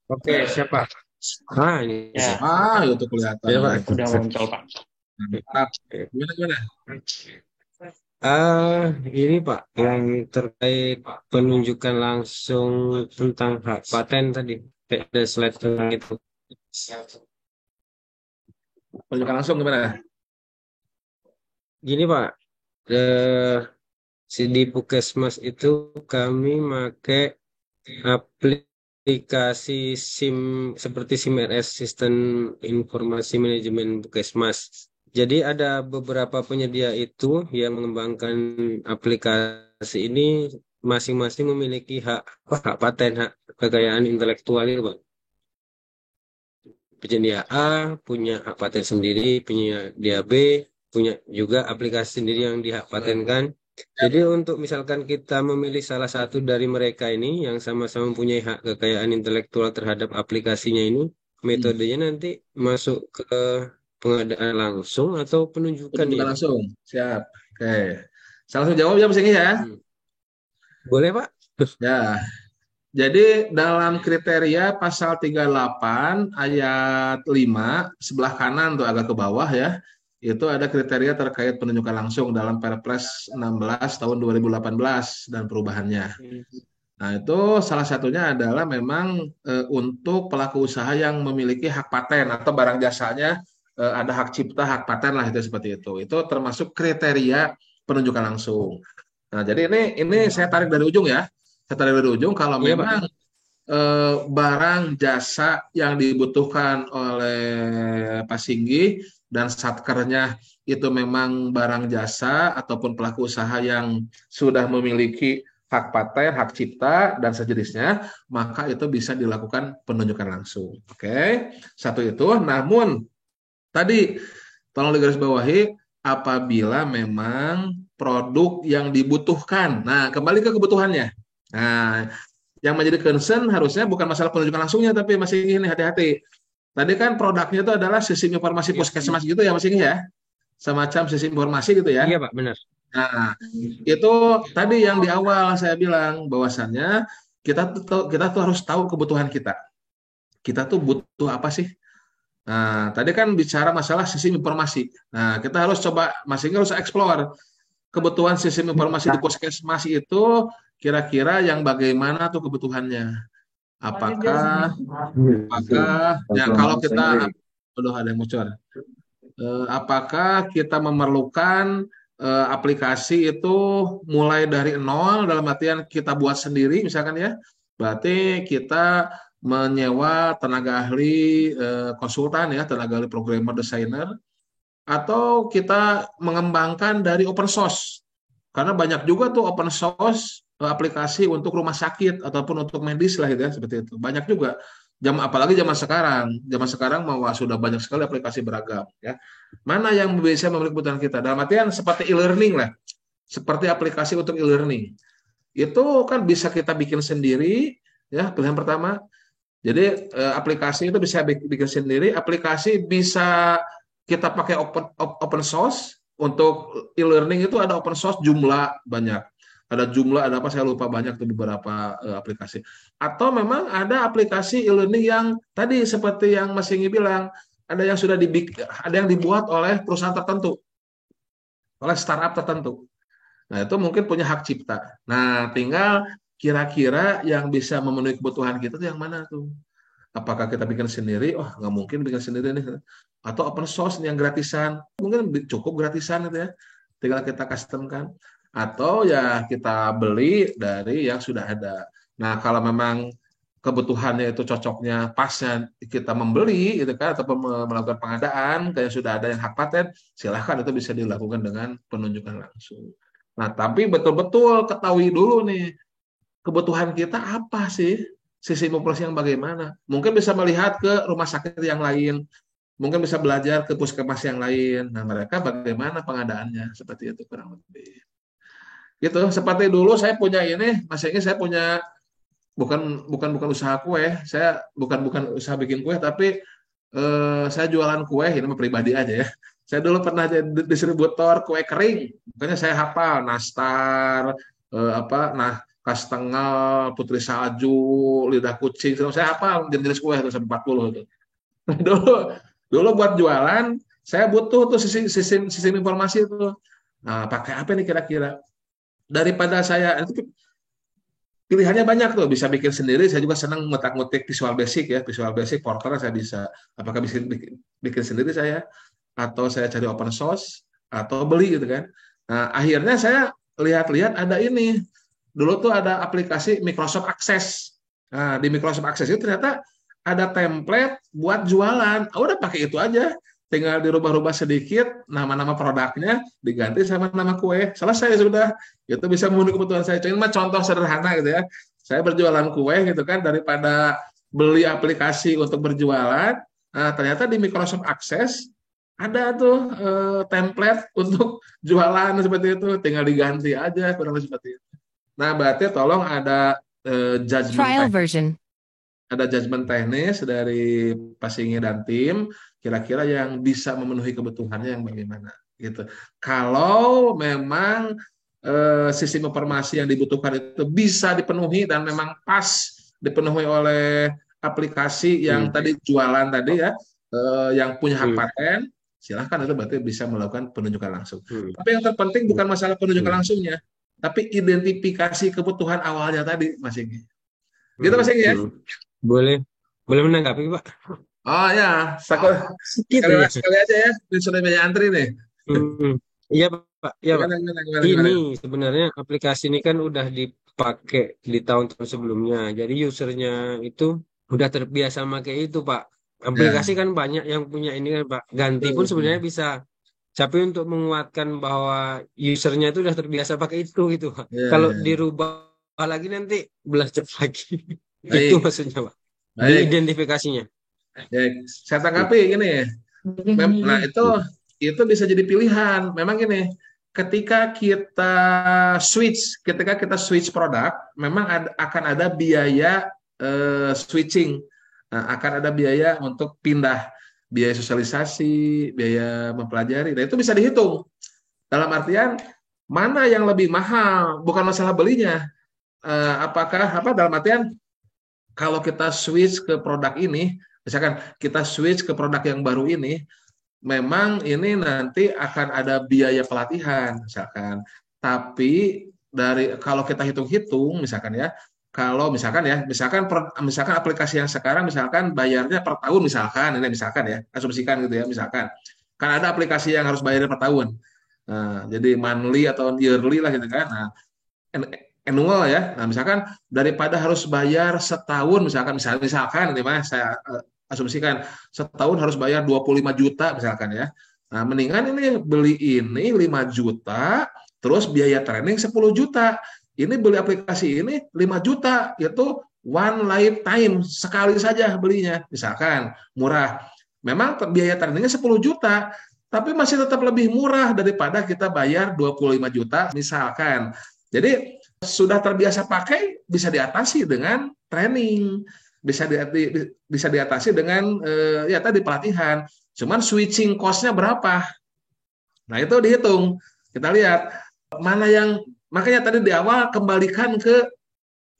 Oke, siapa? Ah, ini dia. Ya, Itu kelihatan. Ya, Pak. udah muncul, Pak. Mantap. Gimana, gimana? Ah, ini Pak, yang terkait penunjukan langsung tentang hak paten tadi. Kayak ada slide tentang itu. Penunjukan langsung gimana? Gini Pak, eh, di Puskesmas itu kami pakai aplikasi SIM seperti SIM RS, Sistem Informasi Manajemen Puskesmas. Jadi ada beberapa penyedia itu yang mengembangkan aplikasi ini masing-masing memiliki hak paten, hak kekayaan intelektual itu, Bang. Penyedia A punya hak paten sendiri, penyedia B punya juga aplikasi sendiri yang dihak patenkan. Jadi untuk misalkan kita memilih salah satu dari mereka ini yang sama-sama mempunyai hak kekayaan intelektual terhadap aplikasinya ini, Hmm. metodenya nanti masuk ke pengadaan langsung atau penunjukan nih, Penunjukan Pak. langsung. Siap. Oke. Saya langsung jawab ya, Mas Enggi ya. Hmm. Boleh, Pak? Ya, jadi dalam kriteria pasal 38 ayat 5 sebelah kanan tuh agak ke bawah ya, itu ada kriteria terkait penunjukan langsung dalam Perpres 16 tahun 2018 dan perubahannya. Nah, itu salah satunya adalah memang untuk pelaku usaha yang memiliki hak paten atau barang jasanya ada hak cipta, hak paten lah itu seperti itu. Itu termasuk kriteria penunjukan langsung. Nah, jadi ini saya tarik dari ujung ya. Saya tarik dari ujung kalau Iya, Pak. memang barang jasa yang dibutuhkan oleh Pak Singgi dan satkernya itu memang barang jasa ataupun pelaku usaha yang sudah memiliki hak paten, hak cipta dan sejenisnya, maka itu bisa dilakukan penunjukan langsung. Oke, satu itu. Namun tadi tolong digarisbawahi apabila memang produk yang dibutuhkan. Nah, kembali ke kebutuhannya. Nah, yang menjadi concern harusnya bukan masalah penunjukan langsungnya, tapi masih ini hati-hati. Tadi kan produknya itu adalah sistem informasi Iya, puskesmas gitu ya, masih ya, semacam sistem informasi gitu ya. iya, Pak, benar. Nah, itu tadi yang di awal saya bilang bahwasannya kita tuh harus tahu kebutuhan kita. Kita tuh butuh apa sih? Nah, tadi kan bicara masalah sistem informasi. Nah, kita harus coba masing harus explore kebutuhan sistem informasi di puskesmas itu kira-kira yang bagaimana tuh kebutuhannya. Apakah apakah ya kalau kita aduh ada yang bocor. Apakah kita memerlukan aplikasi itu mulai dari nol dalam artian kita buat sendiri misalkan ya. Berarti kita menyewa tenaga ahli konsultan ya, tenaga ahli programmer, desainer atau kita mengembangkan dari open source. Karena banyak juga tuh open source aplikasi untuk rumah sakit ataupun untuk medis lah gitu ya seperti itu. Banyak juga. Apalagi zaman sekarang. Zaman sekarang mau sudah banyak sekali aplikasi beragam ya. Mana yang bisa memiliki kebutuhan kita? Dalam artian seperti e-learning lah. Seperti aplikasi untuk e-learning. Itu kan bisa kita bikin sendiri ya, pilihan pertama. Jadi aplikasi itu bisa bikin sendiri, aplikasi bisa kita pakai open source. Untuk e-learning itu ada open source jumlah banyak. Ada jumlah ada apa saya lupa banyak tuh beberapa aplikasi. Atau memang ada aplikasi e-learning yang tadi seperti yang Mas Inggi bilang, ada yang ada yang dibuat oleh perusahaan tertentu, oleh startup tertentu. Nah, itu mungkin punya hak cipta. Nah, tinggal kira-kira yang bisa memenuhi kebutuhan kita tuh yang mana tuh? Apakah kita bikin sendiri? Oh, nggak mungkin bikin sendiri nih. Atau open source nih yang gratisan. Mungkin cukup gratisan gitu ya. Tinggal kita custom kan. Atau ya kita beli dari yang sudah ada. Nah, kalau memang kebutuhannya itu cocoknya pasnya kita membeli gitu kan atau melakukan pengadaan kayak sudah ada yang hak paten, silahkan itu bisa dilakukan dengan penunjukan langsung. Nah, tapi betul-betul ketahui dulu nih kebutuhan kita apa sih? Sisi populasi yang bagaimana? Mungkin bisa melihat ke rumah sakit yang lain, mungkin bisa belajar ke puskesmas yang lain. Nah, mereka bagaimana pengadaannya? Seperti itu kurang lebih. Gitu. Seperti dulu saya punya ini, Mas Enggi saya punya bukan bukan bukan usaha kue, saya bukan bukan usaha bikin kue, tapi saya jualan kue ini mah pribadi aja ya. Saya dulu pernah jadi distributor kue kering, makanya saya hafal nastar apa. Nah, kastengel, putri salju, lidah kucing. Saya hafal jenis kue itu sampai 40 itu. Dulu dulu buat jualan, saya butuh tuh sistem informasi itu. Nah, pakai apa nih kira-kira? Daripada saya pilihannya banyak tuh, bisa bikin sendiri. Saya juga senang ngutak-ngutik Visual Basic ya, Visual Basic Porter saya bisa. Apakah bisa bikin sendiri saya, atau saya cari open source, atau beli gitu kan. Nah, akhirnya saya lihat-lihat ada ini. Dulu tuh ada aplikasi Microsoft Access. Nah, di Microsoft Access itu ternyata ada template buat jualan. Ah, udah pakai itu aja. Tinggal dirubah-rubah sedikit, nama-nama produknya diganti sama nama kue. Selesai sudah. Itu bisa memenuhi kebutuhan saya. Cuma contoh sederhana gitu ya. Saya berjualan kue gitu kan, daripada beli aplikasi untuk berjualan. Nah, ternyata di Microsoft Access ada tuh template untuk jualan seperti itu. Tinggal diganti aja kurang lebih seperti itu. Nah, berarti tolong ada Trial version. ada judgement teknis dari Pak Singi dan tim, kira-kira yang bisa memenuhi kebutuhannya yang bagaimana gitu. Kalau memang sistem informasi yang dibutuhkan itu bisa dipenuhi dan memang pas dipenuhi oleh aplikasi yang tadi jualan tadi ya, yang punya hak paten, silahkan, itu berarti bisa melakukan penunjukan langsung. Tapi yang terpenting bukan masalah penunjukan langsungnya, tapi identifikasi kebutuhan awalnya tadi, Mas Inggi. Gitu Mas Inggi ya? Boleh menanggapi Pak? Oh ya, sekali aja ya, ini sudah banyak antri nih. Iya Pak, iya Pak. Ini sebenarnya aplikasi ini kan udah dipakai di tahun-tahun sebelumnya, jadi usernya itu udah terbiasa pakai itu Pak. Aplikasi kan banyak yang punya ini kan Pak, ganti pun sebenarnya bisa. Tapi untuk menguatkan bahwa usernya itu udah terbiasa pakai itu gitu Pak. Kalau dirubah lagi nanti belah cep lagi. Itu maksudnya Pak. Di identifikasinya. Saya tanggapi ini. Nah, itu bisa jadi pilihan. Memang gini, ketika kita switch produk, memang akan ada biaya switching. Nah, akan ada biaya untuk pindah, biaya sosialisasi, biaya mempelajari. Nah, itu bisa dihitung. Dalam artian mana yang lebih mahal, bukan masalah belinya. Dalam artian kalau kita switch ke produk ini, misalkan kita switch ke produk yang baru ini, memang ini nanti akan ada biaya pelatihan, misalkan. Tapi kalau kita hitung-hitung, misalkan aplikasi yang sekarang, misalkan bayarnya per tahun, misalkan ya, asumsikan gitu ya, misalkan. Kan ada aplikasi yang harus bayar per tahun. Nah, jadi monthly atau yearly lah gitu kan. Nah, annual ya. Nah, misalkan daripada harus bayar setahun, misalkan ini Mas, saya asumsikan setahun harus bayar 25 juta misalkan ya. Nah, mendingan ini beli ini 5 juta, terus biaya training 10 juta. Ini beli aplikasi ini 5 juta, itu one lifetime, sekali saja belinya. Misalkan murah. Memang biaya trainingnya 10 juta, tapi masih tetap lebih murah daripada kita bayar 25 juta misalkan. Jadi sudah terbiasa pakai, bisa diatasi dengan training, bisa diatasi dengan ya tadi pelatihan. Cuman switching cost-nya berapa? Nah, itu dihitung. Kita lihat mana yang, makanya tadi di awal kembalikan ke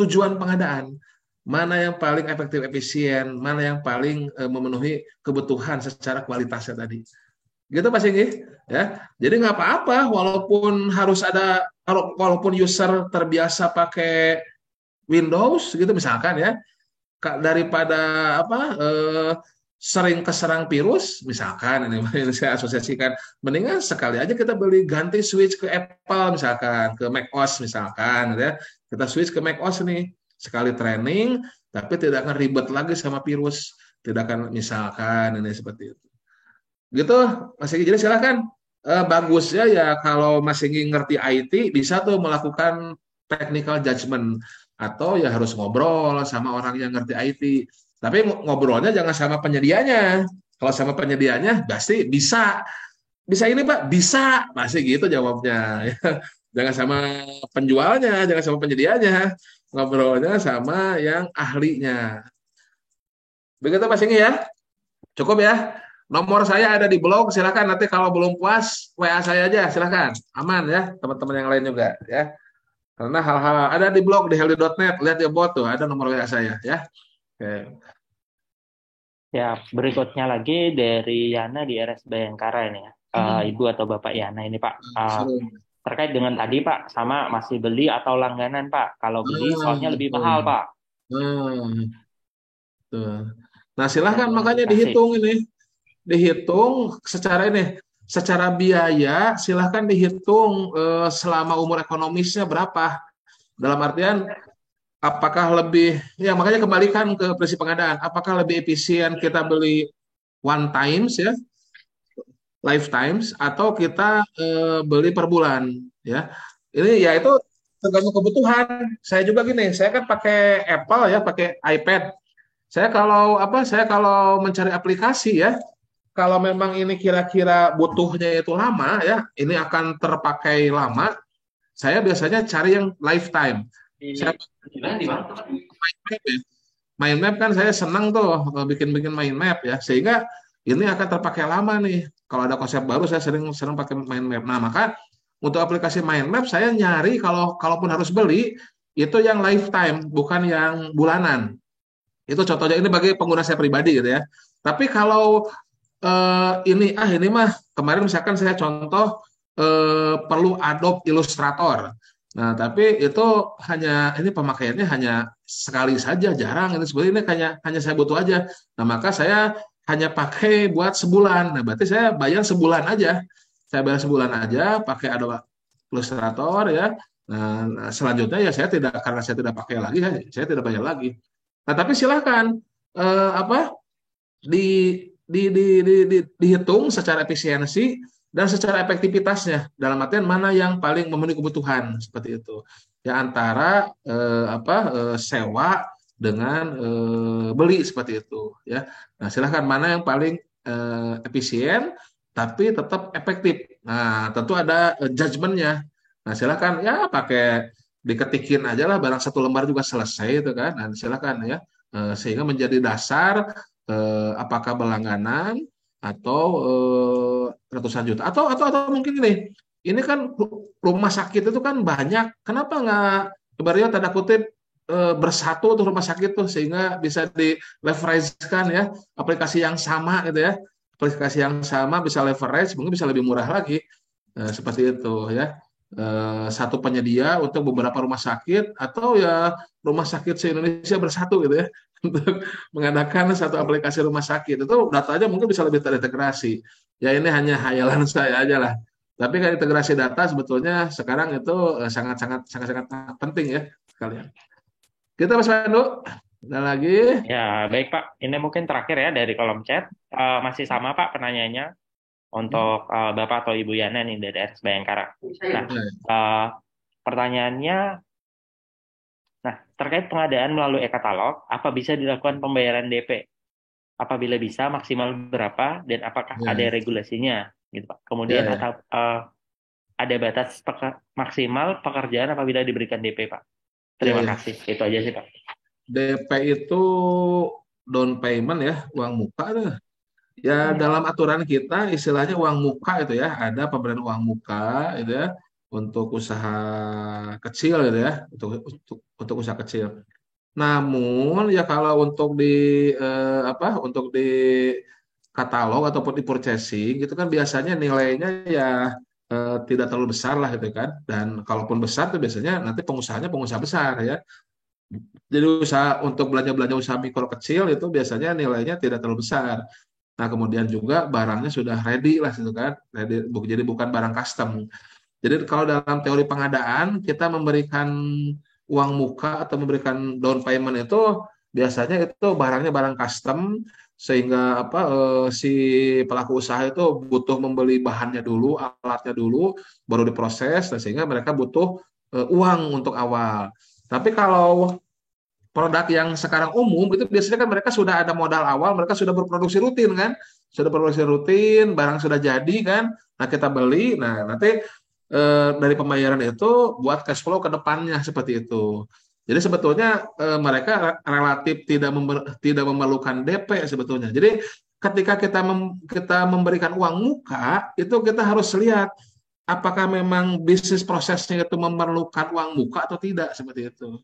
tujuan pengadaan. Mana yang paling efektif, efisien, mana yang paling memenuhi kebutuhan secara kualitasnya tadi. Gitu Pak Singgi ya. Jadi nggak apa-apa walaupun user terbiasa pakai Windows gitu misalkan ya, daripada sering keserang virus misalkan, ini saya asosiasikan, mendingan sekali aja kita ganti switch ke Apple misalkan, ke macOS misalkan ya. Kita switch ke macOS nih, sekali training tapi tidak akan ribet lagi sama virus, tidak akan misalkan ini seperti itu. Gitu Mas Singgi. Jadi silahkan, bagusnya ya kalau Mas Singgi ngerti IT, bisa tuh melakukan technical judgment, atau ya harus ngobrol sama orang yang ngerti IT. Tapi ngobrolnya jangan sama penyedianya. Kalau sama penyedianya pasti bisa ini Pak, bisa, pasti gitu jawabnya. Jangan sama penjualnya, jangan sama penyedianya, ngobrolnya sama yang ahlinya. Begitu Mas Singgi ya. Cukup ya. Nomor saya ada di blog, silakan nanti kalau belum puas WA saya aja, silakan. Aman ya, teman-teman yang lain juga ya. Karena hal-hal ada di blog di healthy.net, lihat ya bot tuh, ada nomor WA saya ya. Oke. Ya, berikutnya lagi dari Yana di RS Bayangkara ini ya. Ibu atau Bapak Yana ini Pak. Terkait dengan tadi Pak, sama masih beli atau langganan Pak. Kalau beli soalnya lebih mahal Pak. Tuh. Nah, silahkan makanya dihitung ini. Dihitung secara ini, secara biaya silahkan dihitung selama umur ekonomisnya berapa. Dalam artian apakah lebih, ya makanya kembalikan ke prinsip pengadaan, apakah lebih efisien kita beli one times ya, lifetimes, atau kita beli per bulan ya. Ini ya itu tergantung kebutuhan. Saya juga gini, saya kan pakai Apple ya, pakai iPad. Saya kalau mencari aplikasi ya, kalau memang ini kira-kira butuhnya itu lama ya, ini akan terpakai lama, saya biasanya cari yang lifetime. Saya mind map ya. Mind map kan saya senang tuh bikin-bikin mind map ya, sehingga ini akan terpakai lama nih. Kalau ada konsep baru saya sering pakai mind map. Nah, maka untuk aplikasi mind map saya nyari kalaupun harus beli itu yang lifetime, bukan yang bulanan. Itu contohnya ini bagi pengguna saya pribadi gitu ya. Tapi kalau ini mah kemarin misalkan saya contoh perlu Adobe Illustrator. Nah, tapi itu ini pemakaiannya hanya sekali saja, jarang. Ini sebenarnya ini hanya saya butuh aja. Nah, maka saya hanya pakai buat sebulan. Nah, berarti saya bayar sebulan aja. Saya bayar sebulan aja pakai Adobe Illustrator ya. Nah, selanjutnya ya karena saya tidak pakai lagi, saya tidak bayar lagi. Nah, tapi silakan apa di, dihitung secara efisiensi dan secara efektivitasnya. Dalam artian mana yang paling memenuhi kebutuhan seperti itu. Ya antara sewa dengan beli seperti itu. Ya. Nah, silakan mana yang paling efisien tapi tetap efektif. Nah, tentu ada judgement-nya. Nah, silakan ya pakai diketikin aja lah barang satu lembar juga selesai itu kan. Nah, silakan ya. Sehingga menjadi dasar apakah berlangganan atau ratusan juta atau mungkin ini kan rumah sakit itu kan banyak, kenapa nggak ibaratnya tanda kutip bersatu tuh rumah sakit tuh sehingga bisa di leverage kan ya, aplikasi yang sama gitu ya, aplikasi yang sama bisa leverage mungkin bisa lebih murah lagi. Seperti itu ya. Satu penyedia untuk beberapa rumah sakit atau ya rumah sakit se-Indonesia bersatu gitu ya untuk mengadakan satu aplikasi rumah sakit itu datanya mungkin bisa lebih terintegrasi. Ya ini hanya hayalan saya aja lah. Tapi kan integrasi data sebetulnya sekarang itu sangat penting ya sekalian. Kita Mas Pandu, ada lagi? Ya, baik Pak. Ini mungkin terakhir ya dari kolom chat. Masih sama Pak pertanyaannya untuk Bapak atau Ibu Yana nih dari RS Bayangkara. Nah, pertanyaannya, terkait pengadaan melalui e-katalog, apa bisa dilakukan pembayaran DP? Apabila bisa, maksimal berapa dan apakah ada regulasinya, gitu Pak? Kemudian ada batas maksimal pekerjaan apabila diberikan DP, Pak? Terima kasih. Itu aja sih Pak. DP itu down payment ya, uang muka tuh. Ya dalam aturan kita istilahnya uang muka itu ya, ada pemberian uang muka itu ya untuk usaha kecil gitu ya, untuk usaha kecil. Namun ya kalau untuk untuk di katalog ataupun di purchasing itu kan biasanya nilainya ya tidak terlalu besar lah gitu kan. Dan kalaupun besar tuh biasanya nanti pengusahanya pengusaha besar ya. Jadi usaha untuk belanja-belanja usaha mikro kecil itu biasanya nilainya tidak terlalu besar. Nah, kemudian juga barangnya sudah ready lah gitu kan. Ready, jadi bukan barang custom. Jadi kalau dalam teori pengadaan kita memberikan uang muka atau memberikan down payment itu biasanya itu barangnya barang custom sehingga si pelaku usaha itu butuh membeli bahannya dulu, alatnya dulu, baru diproses, sehingga mereka butuh uang untuk awal. Tapi kalau produk yang sekarang umum itu biasanya kan mereka sudah ada modal awal, mereka sudah berproduksi rutin kan, sudah berproduksi rutin, barang sudah jadi kan, nah kita beli, nah nanti dari pembayaran itu buat cash flow ke depannya seperti itu. Jadi sebetulnya mereka relatif tidak memerlukan DP sebetulnya. Jadi ketika kita memberikan uang muka itu kita harus lihat apakah memang bisnis prosesnya itu memerlukan uang muka atau tidak seperti itu.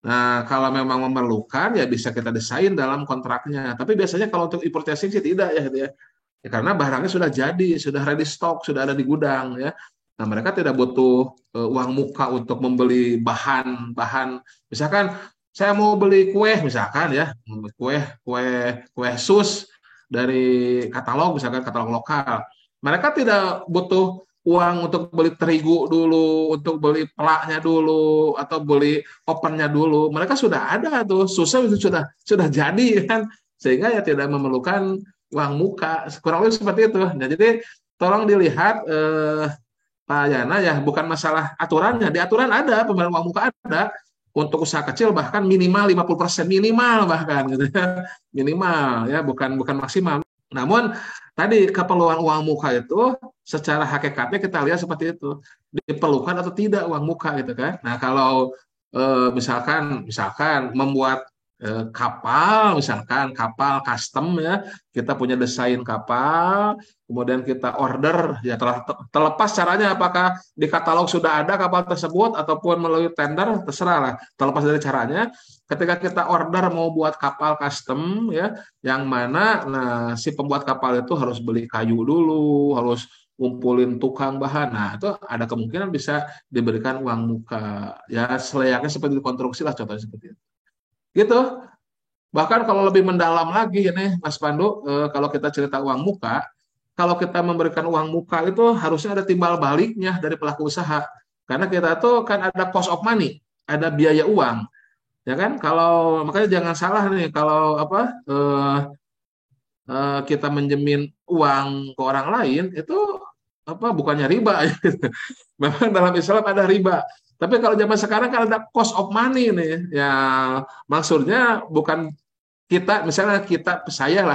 Nah, kalau memang memerlukan ya bisa kita desain dalam kontraknya. Tapi biasanya kalau untuk importation sih tidak ya gitu ya. Ya, karena barangnya sudah jadi, sudah ready stock, sudah ada di gudang ya. Nah, mereka tidak butuh uang muka untuk membeli bahan-bahan. Misalkan saya mau beli kue misalkan ya, kue kue kue sus dari katalog misalkan katalog lokal. Mereka tidak butuh uang untuk beli terigu dulu, untuk beli pelaknya dulu, atau beli opennya dulu. Mereka sudah ada tuh, susah itu sudah jadi kan, sehingga ya tidak memerlukan uang muka. Kurang lebih seperti itu. Nah, jadi tolong dilihat Pak Yana ya, bukan masalah aturannya. Di aturan ada pembayaran uang muka ada untuk usaha kecil bahkan minimal 50% minimal bahkan gitu ya. Minimal ya, bukan bukan maksimal. Namun tadi keperluan uang muka itu secara hakikatnya kita lihat seperti itu. Diperlukan atau tidak uang muka gitu kan. Nah, kalau misalkan membuat kapal, misalkan kapal custom ya, kita punya desain kapal, kemudian kita order, ya terlepas caranya apakah di katalog sudah ada kapal tersebut ataupun melalui tender, terserah lah, terlepas dari caranya. Ketika kita order mau buat kapal custom ya, yang mana nah si pembuat kapal itu harus beli kayu dulu, harus ngumpulin tukang bahan. Nah, itu ada kemungkinan bisa diberikan uang muka. Ya, selayaknya seperti konstruksi lah contohnya seperti itu. Gitu. Bahkan kalau lebih mendalam lagi ini Mas Pandu, kalau kita cerita uang muka, kalau kita memberikan uang muka itu harusnya ada timbal baliknya dari pelaku usaha. Karena kita tuh kan ada cost of money, ada biaya uang. Ya kan? Kalau makanya jangan salah nih kalau kita menjamin uang ke orang lain itu bukannya riba ya. Memang dalam Islam ada riba. Tapi kalau zaman sekarang kan ada cost of money nih. Ya maksudnya bukan kita misalnya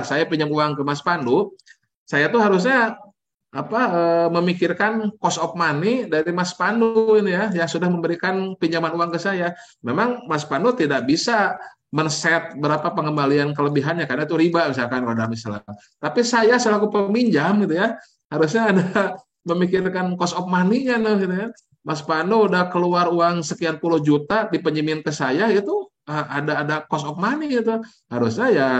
saya pinjam uang ke Mas Pandu, saya tuh harusnya memikirkan cost of money dari Mas Pandu ini ya yang sudah memberikan pinjaman uang ke saya. Memang Mas Pandu tidak bisa men-set berapa pengembalian kelebihannya karena itu riba misalkan kalau dalam Islam. Tapi saya selaku peminjam gitu ya harusnya ada memikirkan cost of money-nya gitu ya. Mas Pandu udah keluar uang sekian puluh juta dipinjemin ke saya itu ada cost of money itu. Harusnya ya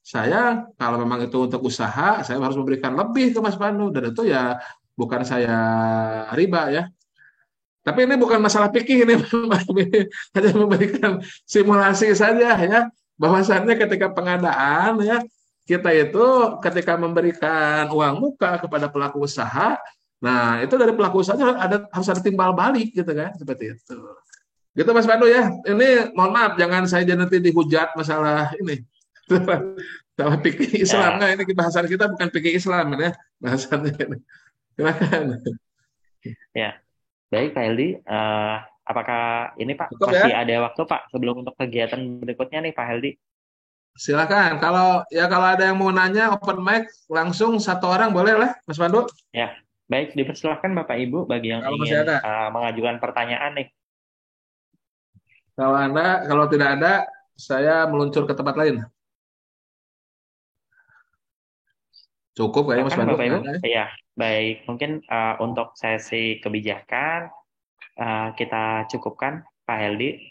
saya kalau memang itu untuk usaha saya harus memberikan lebih ke Mas Pandu dan itu ya bukan saya riba ya. Tapi ini bukan masalah fikih ini hanya memberikan simulasi saja ya. Bahwasannya ketika pengadaan ya kita itu ketika memberikan uang muka kepada pelaku usaha, nah itu dari pelaku usaha harus ada timbal balik gitu kan seperti itu. Gitu Mas Pandu ya. Ini mohon maaf jangan saya nanti dihujat masalah ini. Salah fikih Islam. Nah, Ya, ini bahasan kita bukan fikih Islam ya. Bahasannya ini. Silakan. ya. Baik, Pak Heldi. Apakah ini Pak Cukup ya? masih ada waktu Pak sebelum untuk kegiatan berikutnya nih Pak Heldi? Silakan. Kalau ada yang mau nanya open mic langsung satu orang boleh lah Mas Pandu. Ya, baik. Dipersilahkan Bapak Ibu bagi yang Kalau masih ingin ada. mengajukan pertanyaan nih. Kalau tidak ada saya meluncur ke tempat lain. Cukup kayaknya Mas Silakan Pandu. Bapak Ibu. Ada ya? Ya, baik. Mungkin untuk sesi kebijakan kita cukupkan Pak Heldi.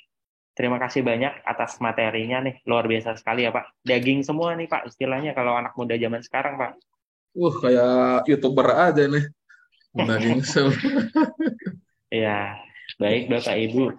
Terima kasih banyak atas materinya nih. Luar biasa sekali ya Pak. Daging semua nih Pak istilahnya kalau anak muda zaman sekarang Pak. Kayak YouTuber aja nih. Daging semua. Ya, baik Bapak Ibu.